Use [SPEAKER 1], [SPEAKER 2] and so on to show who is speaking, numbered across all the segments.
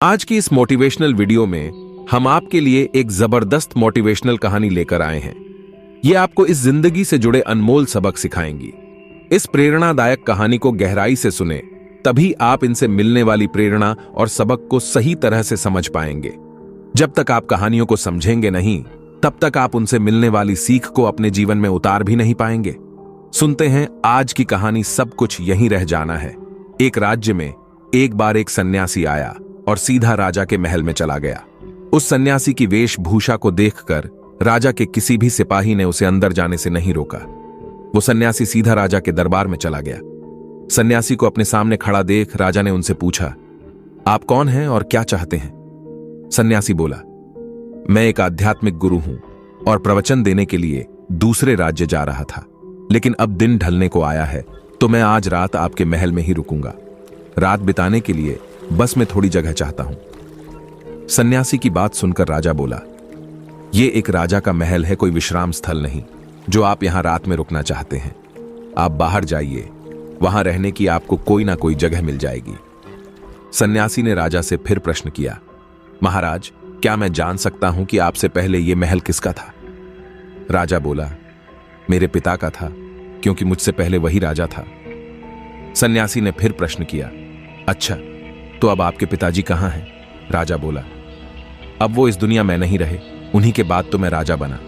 [SPEAKER 1] आज की इस मोटिवेशनल वीडियो में हम आपके लिए एक जबरदस्त मोटिवेशनल कहानी लेकर आए हैं। ये आपको इस जिंदगी से जुड़े अनमोल सबक सिखाएंगी। इस प्रेरणादायक कहानी को गहराई से सुने, तभी आप इनसे मिलने वाली प्रेरणा और सबक को सही तरह से समझ पाएंगे। जब तक आप कहानियों को समझेंगे नहीं, तब तक आप उनसे मिलने वाली सीख को अपने जीवन में उतार भी नहीं पाएंगे। सुनते हैं आज की कहानी। सब कुछ यहीं रह जाना है। एक राज्य में एक बार एक सन्यासी आया और सीधा राजा के महल में चला गया। उस सन्यासी की वेशभूषा को देखकर राजा के किसी भी सिपाही ने उसे अंदर जाने से नहीं रोका। वो सन्यासी सीधा राजा के दरबार में चला गया। सन्यासी को अपने सामने खड़ा देख राजा ने उनसे पूछा, आप कौन हैं और क्या चाहते हैं? सन्यासी बोला, मैं एक आध्यात्मिक गुरु हूं और प्रवचन देने के लिए दूसरे राज्य जा रहा था, लेकिन अब दिन ढलने को आया है, तो मैं आज रात आपके महल में ही रुकूंगा। रात बिताने के लिए बस मैं थोड़ी जगह चाहता हूं। सन्यासी की बात सुनकर राजा बोला, यह एक राजा का महल है, कोई विश्राम स्थल नहीं जो आप यहां रात में रुकना चाहते हैं। आप बाहर जाइए, वहां रहने की आपको कोई ना कोई जगह मिल जाएगी। सन्यासी ने राजा से फिर प्रश्न किया, महाराज, क्या मैं जान सकता हूं कि आपसे पहले यह महल किसका था? राजा बोला, मेरे पिता का था, क्योंकि मुझसे पहले वही राजा था। सन्यासी ने फिर प्रश्न किया, अच्छा, तो अब आपके पिताजी कहां हैं? राजा बोला, अब वो इस दुनिया में नहीं रहे, उन्हीं के बाद तो मैं राजा बना।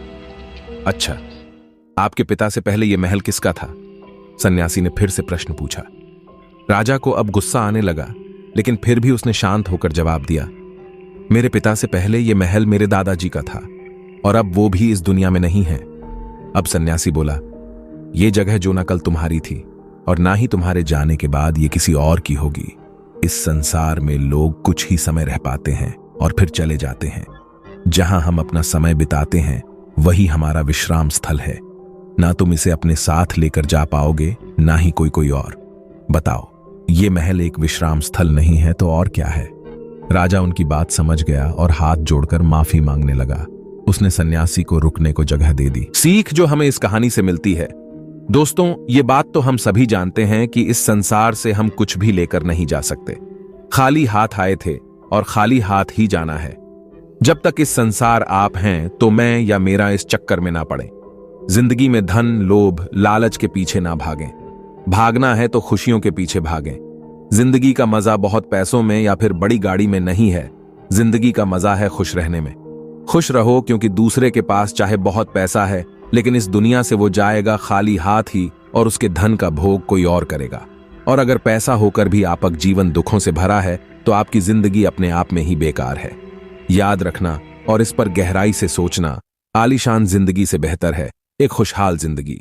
[SPEAKER 1] अच्छा, आपके पिता से पहले यह महल किसका था? सन्यासी ने फिर से प्रश्न पूछा। राजा को अब गुस्सा आने लगा, लेकिन फिर भी उसने शांत होकर जवाब दिया, मेरे पिता से पहले यह महल मेरे दादाजी का था और अब वो भी इस दुनिया में नहीं है। अब सन्यासी बोला, यह जगह जो ना कल तुम्हारी थी और ना ही तुम्हारे जाने के बाद ये किसी और की होगी। इस संसार में लोग कुछ ही समय रह पाते हैं और फिर चले जाते हैं। जहां हम अपना समय बिताते हैं वही हमारा विश्राम स्थल है। ना तुम इसे अपने साथ लेकर जा पाओगे, ना ही कोई और। बताओ, ये महल एक विश्राम स्थल नहीं है तो और क्या है? राजा उनकी बात समझ गया और हाथ जोड़कर माफी मांगने लगा। उसने सन्यासी को रुकने को जगह दे दी। सीख जो हमें इस कहानी से मिलती है, दोस्तों, ये बात तो हम सभी जानते हैं कि इस संसार से हम कुछ भी लेकर नहीं जा सकते। खाली हाथ आए थे और खाली हाथ ही जाना है। जब तक इस संसार आप हैं तो मैं या मेरा इस चक्कर में ना पड़े। जिंदगी में धन, लोभ, लालच के पीछे ना भागें। भागना है तो खुशियों के पीछे भागें। जिंदगी का मजा बहुत पैसों में या फिर बड़ी गाड़ी में नहीं है। जिंदगी का मजा है खुश रहने में। खुश रहो, क्योंकि दूसरे के पास चाहे बहुत पैसा है, लेकिन इस दुनिया से वो जाएगा खाली हाथ ही और उसके धन का भोग कोई और करेगा। और अगर पैसा होकर भी आपका जीवन दुखों से भरा है तो आपकी जिंदगी अपने आप में ही बेकार है। याद रखना और इस पर गहराई से सोचना, आलीशान जिंदगी से बेहतर है एक खुशहाल जिंदगी।